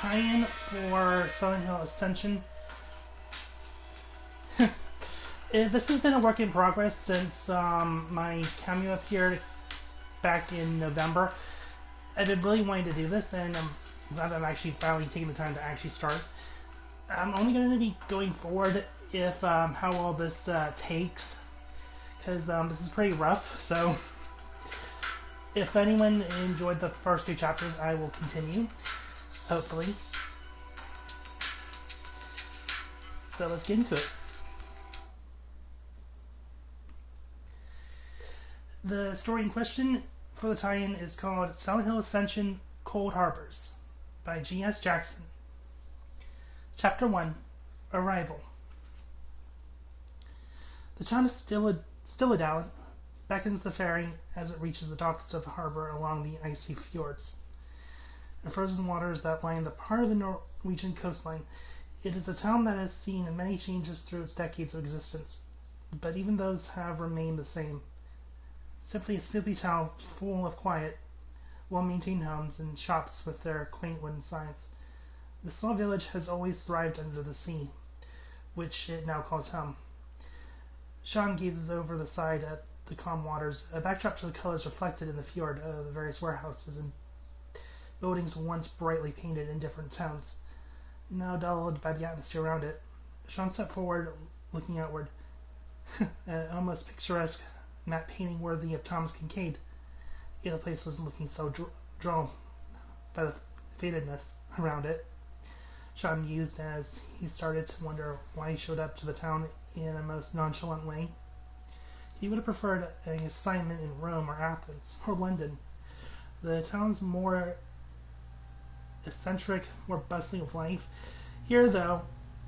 tie-in for Hill Ascension. This has been a work in progress since my cameo appeared back in November. I've been really wanting to do this, and I'm glad that I'm actually finally taking the time to actually start. I'm only going to be going forward if how well this takes, because this is pretty rough. So if anyone enjoyed the first two chapters, I will continue, hopefully. So let's get into it. The story in question for the tie-in is called Hill Ascension Cold Harbors by G.S. Jackson. Chapter 1, Arrival. The town of Stilledahl beckons the ferry as it reaches the docks of the harbor along the icy fjords and frozen waters that line the part of the Norwegian coastline. It is a town that has seen many changes through its decades of existence, but even those have remained the same. Simply a sleepy town full of quiet, well-maintained homes and shops with their quaint wooden signs. The small village has always thrived under the sea, which it now calls home. Sean gazes over the side at the calm waters, a backdrop to the colors reflected in the fjord of the various warehouses and buildings once brightly painted in different towns, now dulled by the atmosphere around it. Sean stepped forward, looking outward. An almost picturesque matte painting worthy of Thomas Kincaid. Yet the place was looking so dull by the fadedness around it. Sean mused as he started to wonder why he showed up to the town in a most nonchalant way. He would have preferred an assignment in Rome or Athens or London. The town's more eccentric, more bustling of life. Here, though,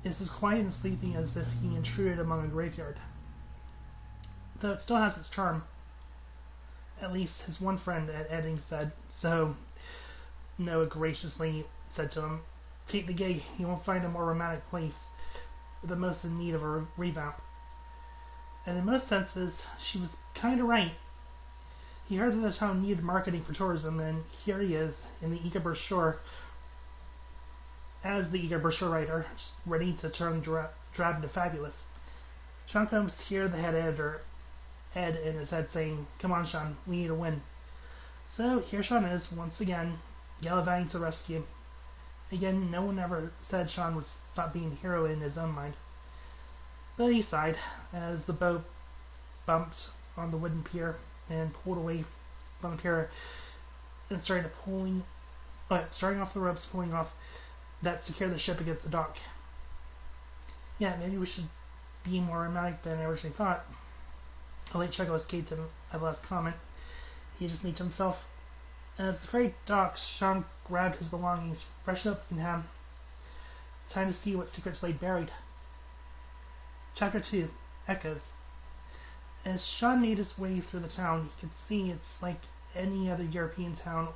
is as quiet and sleepy as if he intruded among a graveyard. Though it still has its charm. At least his one friend at Edding said so. Noah graciously said to him, "Take the gig, you won't find a more romantic place, the most in need of a revamp." And in most senses, she was kinda right. He heard that the town needed marketing for tourism, and here he is, in the eager brochure, as the eager brochure writer, ready to turn drab into fabulous. Sean comes to hear the head editor, Ed, in his head saying, "Come on, Sean, we need a win." So here Sean is, once again, gallivanting to the rescue. Again, no one ever said Sean would stop being the hero in his own mind. But he sighed as the boat bumped on the wooden pier and pulled away from the pier and starting off the ropes pulling off that secure the ship against the dock. Yeah, maybe we should be more romantic than I originally thought. A late chuckle escaped him at the last comment. He just leaped himself. As the ferry docked, Sean grabbed his belongings, freshened up in ham. Time to see what secrets lay buried. Chapter 2, Echoes. As Sean made his way through the town, he could see it's like any other European town,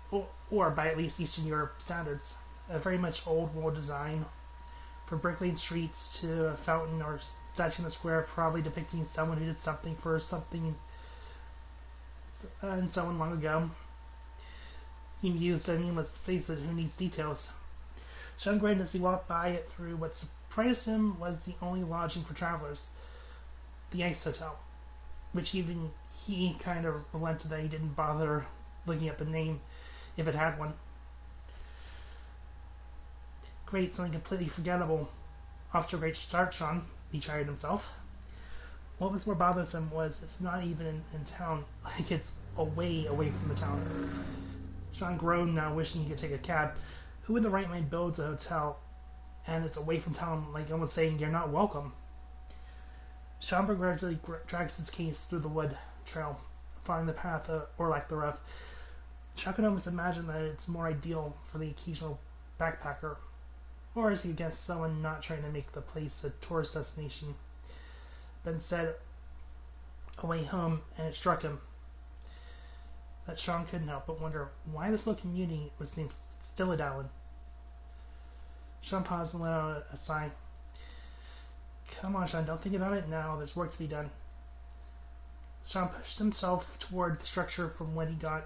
or by at least Eastern Europe standards. A very much old world design, from brick-laid streets to a fountain or statue in the square, probably depicting someone who did something for something and someone long ago. He mused, I mean, let's face it, who needs details? Sean grinned as he walked by it through what surprised him was the only lodging for travelers, the Ice Hotel, which even he kind of relented that he didn't bother looking up the name if it had one. Great, something completely forgettable. Off to a great start, Sean, he chided himself. What was more bothersome was it's not even in town, like it's away from the town. Sean groaned now, wishing he could take a cab. Who in the right mind builds a hotel and it's away from town, like almost saying you're not welcome? Sean gradually drags his case through the wood trail, following the path, or lack thereof. Sean can almost imagine that it's more ideal for the occasional backpacker, or as he guessed, someone not trying to make the place a tourist destination, but instead a way home, and it struck him that Sean couldn't help but wonder why this little community was named Stilledahl. Sean paused and let out a sigh. Come on, Sean, don't think about it now. There's work to be done. Sean pushed himself toward the structure from when he got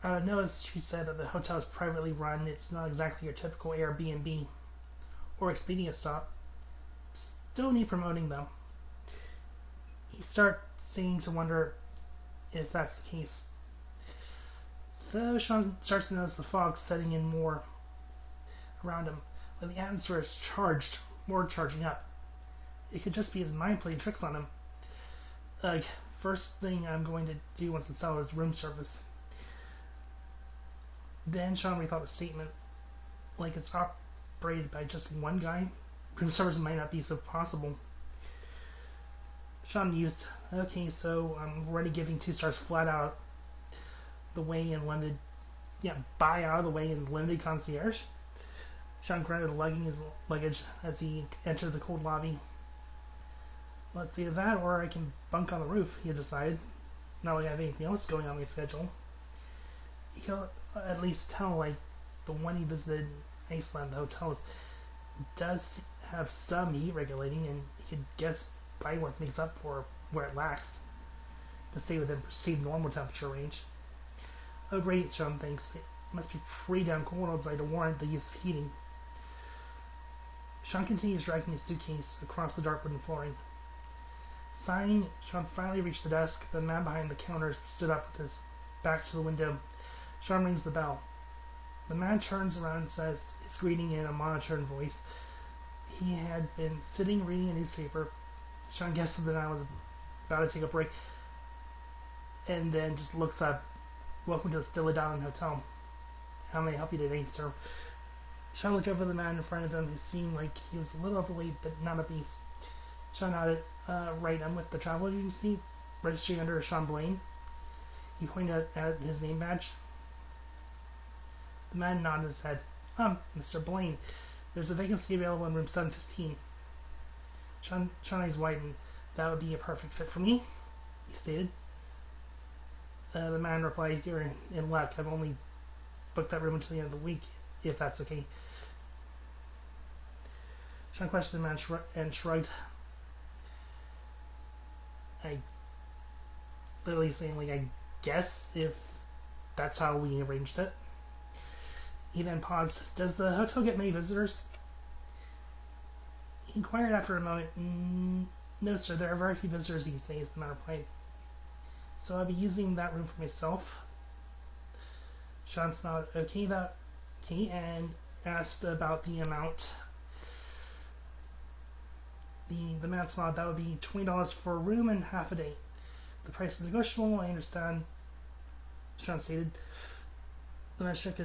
Notice she said that the hotel is privately run. It's not exactly your typical Airbnb or Expedia stop. Still need promoting though. He starting to wonder if that's the case. Though Sean starts to notice the fog setting in more around him, when the atmosphere is charging up. It could just be his mind playing tricks on him. Like, first thing I'm going to do once it's settled is room service. Then Sean rethought the statement. Like it's operated by just one guy. Room service might not be so possible. Sean mused, okay, so I'm already giving 2 stars flat out the way in London. Yeah, buy out of the way in limited concierge. Sean grunted, lugging his luggage as he entered the cold lobby. Let's either that or I can bunk on the roof, he decided. Not like I have anything else going on my schedule. He could at least tell, like, the one he visited in Iceland, the hotel does have some heat regulating, and he could guess Byworth makes up for where it lacks to stay within perceived normal temperature range. Oh great, Sean thinks. It must be pretty damn cold outside to warrant the use of heating. Sean continues dragging his suitcase across the dark wooden flooring. Sighing, Sean finally reached the desk. The man behind the counter stood up with his back to the window. Sean rings the bell. The man turns around and says his greeting in a monotone voice. He had been sitting reading a newspaper. Sean guesses that I was about to take a break, and then just looks up. Welcome to the Stella Dowling Hotel. How may I help you today, sir? Sean looked over at the man in front of him, who seemed like he was a little overweight, but not obese. Sean nodded. Right, I'm with the travel agency, registering under Sean Blaine. He pointed at his name badge. The man nodded his head. Mr. Blaine, there's a vacancy available in room 715. Sean's eyes widened. That would be a perfect fit for me, he stated. The man replied, you're in luck. I've only booked that room until the end of the week, if that's okay. Sean questioned the man and shrugged. I literally saying, like, I guess if that's how we arranged it. He then paused. Does the hotel get many visitors? He inquired after a moment. No, sir, there are very few visitors these days, the man replied. So I'll be using that room for myself. Sean nodded. Okay, and asked about the amount. The man smiled. That would be $20 for a room and half a day. The price is negotiable, I understand, Sean stated. The man shook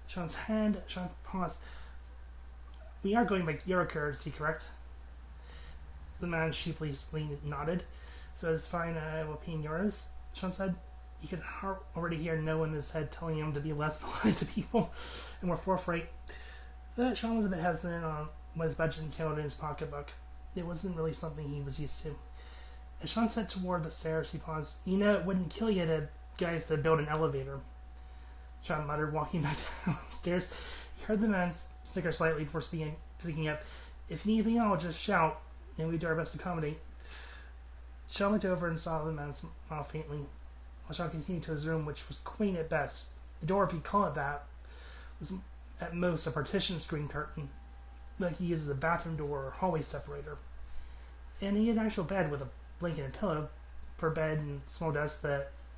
Sean's hand. Sean paused. We are going by Euro currency, correct? The man sheepishly nodded. So it's fine, I will pay in euros, Sean said. He could already hear no in his head telling him to be less polite to people and more forthright. But Sean was a bit hesitant on what his budget entailed in his pocketbook. It wasn't really something he was used to. As Sean set toward the stairs, he paused. You know, it wouldn't kill you guys to build an elevator, Sean muttered, walking back downstairs. He heard the man snicker slightly before speaking up. If you need anything, I'll just shout, and we do our best to accommodate. Sean looked over and saw the man smile faintly, while Sean continued to his room, which was quaint at best. The door, if you call it that, was at most a partition screen curtain, like he uses a bathroom door or hallway separator. And he had an actual bed with a blanket and pillow for bed and small desk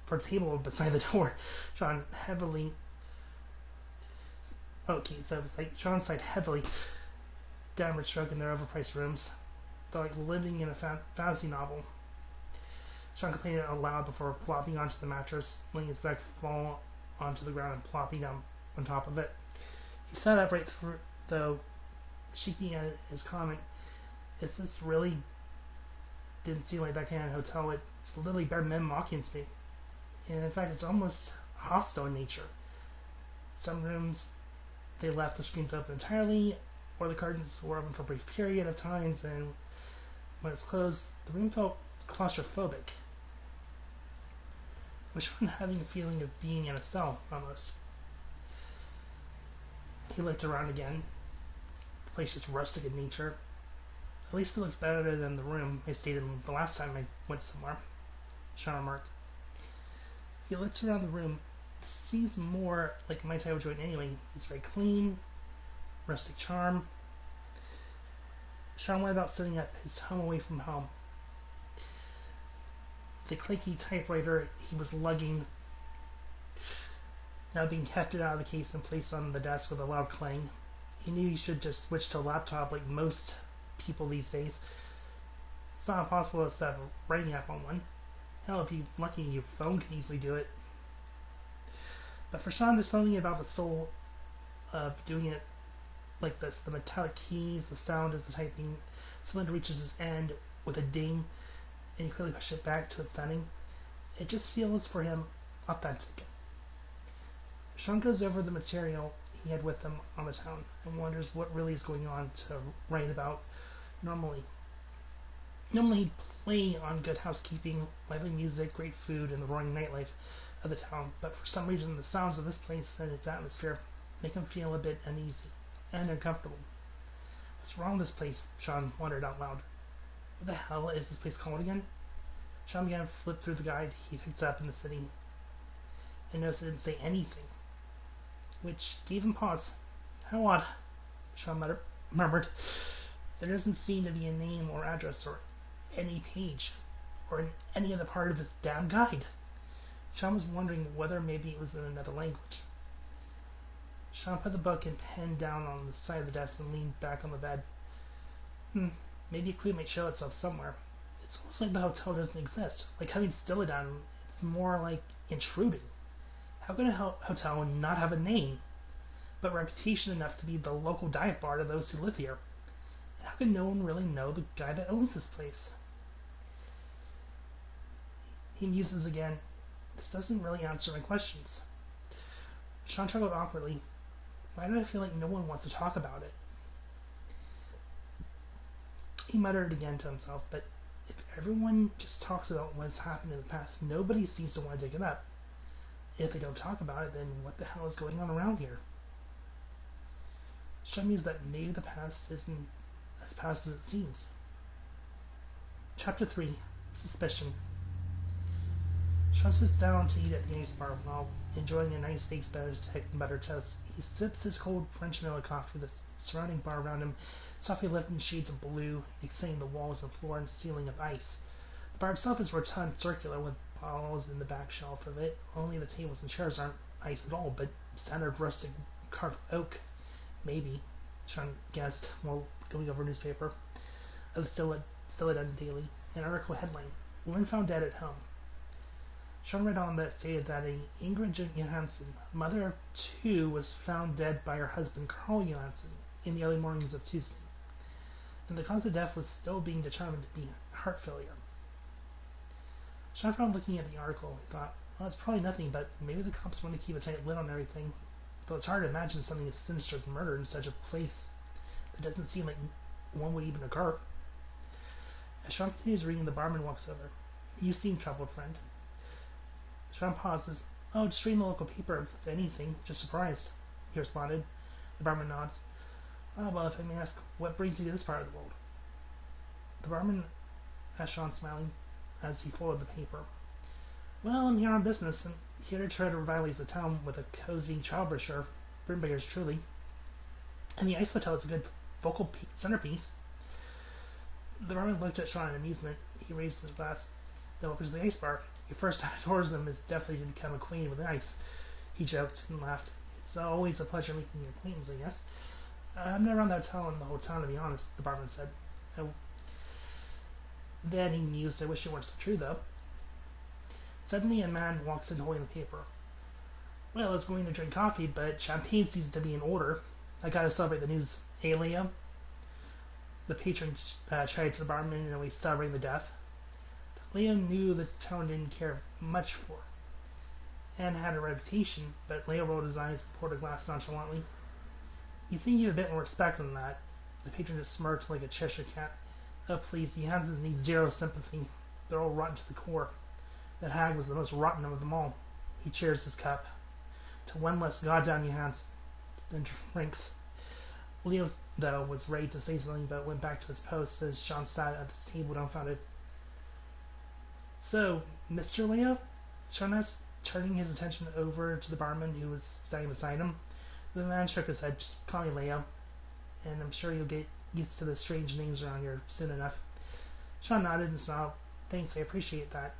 for a table beside the door. Sean heavily. Okay, so it was like Sean sighed heavily, downward stroke in their overpriced rooms. They're like living in a fantasy novel. Sean complained aloud before flopping onto the mattress, letting his back fall onto the ground and plopping down on top of it. He sat upright through, though, shaking at his comment. Is this really? Didn't seem like that kind of hotel. It's literally bare minimum occupancy. And in fact, it's almost hostile in nature. Some rooms, they left the screens open entirely, or the curtains were open for a brief period of times, and when it's closed, the room felt claustrophobic, with Sean having a feeling of being in a cell, almost. He looked around again. The place is rustic in nature. At least it looks better than the room I stayed in the last time I went somewhere, Sean remarked. He looked around the room. seems more like my type of joint anyway. It's very clean, rustic charm. Sean went about setting up his home away from home. The clicky typewriter he was lugging, now being hefted out of the case and placed on the desk with a loud clang. He knew he should just switch to a laptop like most people these days. It's not impossible to set a writing app on one. Hell, if you're lucky, your phone can easily do it. But for Sean, there's something about the soul of doing it like this. The metallic keys, the sound as the typing cylinder reaches its end with a ding, and you quickly push it back to its setting. It just feels for him authentic. Sean goes over the material he had with him on the town and wonders what really is going on to write about. Normally he'd play on Good Housekeeping, lively music, great food, and the roaring nightlife of the town, but for some reason the sounds of this place and its atmosphere make him feel a bit uneasy and uncomfortable. What's wrong with this place? Sean wondered out loud. What the hell is this place called again? Sean began to flip through the guide he picked up in the city and noticed it didn't say anything, which gave him pause. How odd, Sean murmured. There doesn't seem to be a name or address or any page or in any other part of this damn guide. Sean was wondering whether maybe it was in another language. Sean put the book and pen down on the side of the desk and leaned back on the bed. Maybe a clue might show itself somewhere. It's almost like the hotel doesn't exist. Like having Stiladon, it's more like intruding. How could a hotel not have a name, but reputation enough to be the local dive bar to those who live here? And how could no one really know the guy that owns this place? He muses again. This doesn't really answer my questions. Sean chuckled awkwardly. Why do I feel like no one wants to talk about it? He muttered again to himself, but if everyone just talks about what's happened in the past, nobody seems to want to dig it up. If they don't talk about it, then what the hell is going on around here? Sean mused that maybe the past isn't as past as it seems. Chapter 3. Suspicion. Sean sits down to eat at the ice bar while enjoying a nice eggs butter toast. He sips his cold French vanilla coffee, the surrounding bar around him softly lifting shades of blue, extending the walls and floor and ceiling of ice. The bar itself is rotund, circular, with bottles in the back shelf of it. Only the tables and chairs aren't ice at all, but standard rustic carved oak. Maybe, Sean guessed while going over a newspaper of the Stiladon Daily. An article headline: Woman found dead at home. Sean read on that stated that a Ingrid Johansson, mother of two, was found dead by her husband Carl Johansson in the early mornings of Tuesday, and the cause of death was still being determined to be heart failure. Sean found looking at the article, he thought, well, it's probably nothing, but maybe the cops want to keep a tight lid on everything, though it's hard to imagine something as sinister as murder in such a place that doesn't seem like one would even occur. As Sean continues reading, the barman walks over. You seem troubled, friend. Sean pauses. Oh, just reading the local paper, if anything. Just surprised, he responded. The barman nods. Oh, well, if I may ask, what brings you to this part of the world? The barman asked Sean, smiling, as he folded the paper. Well, I'm here on business, and here to try to revitalize the town with a cozy child brochure. Bring by yours truly. And the Ice Hotel is a good focal centerpiece. The barman looked at Sean in amusement. He raised his glass. Then opens the ice bar. Your first act of tourism is definitely to become acquainted with ice. He joked and laughed. It's always a pleasure making your acquaintance, I guess. I've never run the hotel in the whole town, to be honest, the barman said. Then he mused, I wish it weren't so true, though. Suddenly a man walks in holding the paper. Well, I was going to drink coffee, but champagne seems to be in order. I gotta celebrate the news. Eh, Leo? The patron tried to the barman in a way celebrating the death. Leo knew the town didn't care much for and had a reputation, but Leo rolled his eyes and poured a glass nonchalantly. You think you have a bit more respect than that. The patron just smirked like a Cheshire cat. Oh, please, the Johansons need zero sympathy. They're all rotten to the core. That hag was the most rotten of them all. He cheers his cup. To one less goddamn Johansson. Then drinks. Leo, though, was ready to say something, but went back to his post as Sean sat at the table dumbfounded. So, Mr. Leo? Sean asked. Turning his attention over to the barman who was standing beside him, the man shook his head. Just call me Leo, and I'm sure you'll get used to the strange names around here soon enough. Sean nodded and smiled. Thanks, I appreciate that.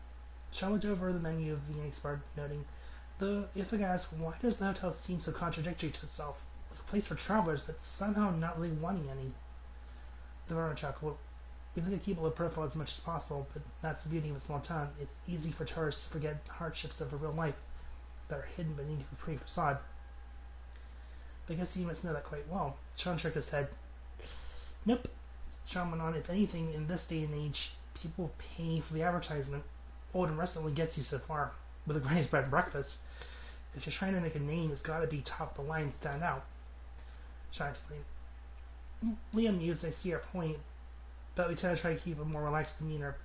Sean looked over the menu of the Yankees bar, noting, though if I could ask, why does the hotel seem so contradictory to itself? Like a place for travelers, but somehow not really wanting any. The barman chuckled. We like to keep a low profile as much as possible, but that's the beauty of a small town. It's easy for tourists to forget the hardships of a real life that are hidden beneath a pretty facade. But I guess you must know that quite well. Sean shook his head. Nope. Sean went on, if anything, in this day and age, people pay for the advertisement. Old and restaurant only gets you so far. With a greatest bread and breakfast. If you're trying to make a name, it's gotta be top of the line, stand out. Sean explained. Liam mused, I see your point, but we tend to try to keep a more relaxed demeanor.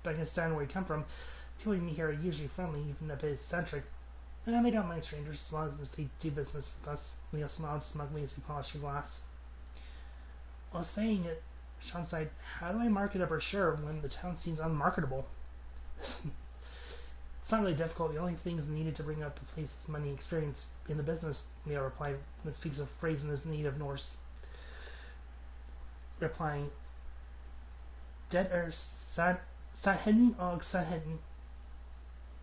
But I can understand where you come from. People you meet here are usually friendly, even a bit eccentric. And they don't mind strangers as long as they do business with us. Leo smiled smugly as he polished the glass. While saying it, Sean sighed, how do I market a brochure when the town seems unmarketable? It's not really difficult. The only things needed to bring up the place is money, experience in the business, Leo replied, and speaks of phrase in his native Norse. Replying, Det Sahen og Sahen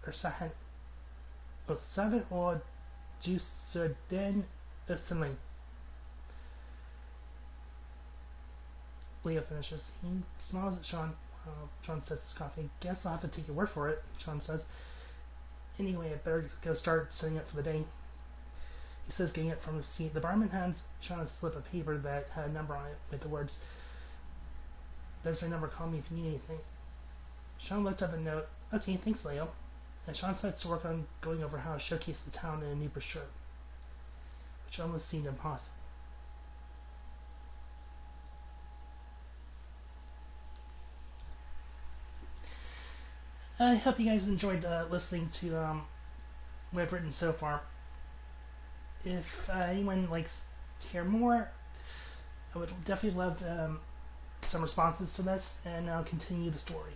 or Sahen og Sahen og Jusuden Østling. Leo finishes. He smiles at Sean. Sean says his coffee. Guess I'll have to take your word for it, Sean says. Anyway, I better go start setting up for the day. He says, getting up from his seat. The barman hands Sean a slip of paper that had a number on it with the words, there's my number, call me if you need anything. Sean looked up a note. Okay, thanks, Leo. And Sean sets to work on going over how to showcase the town in a new brochure, which almost seemed impossible. I hope you guys enjoyed listening to what I've written so far. If anyone likes to hear more, I would definitely love some responses to this, and I'll continue the story.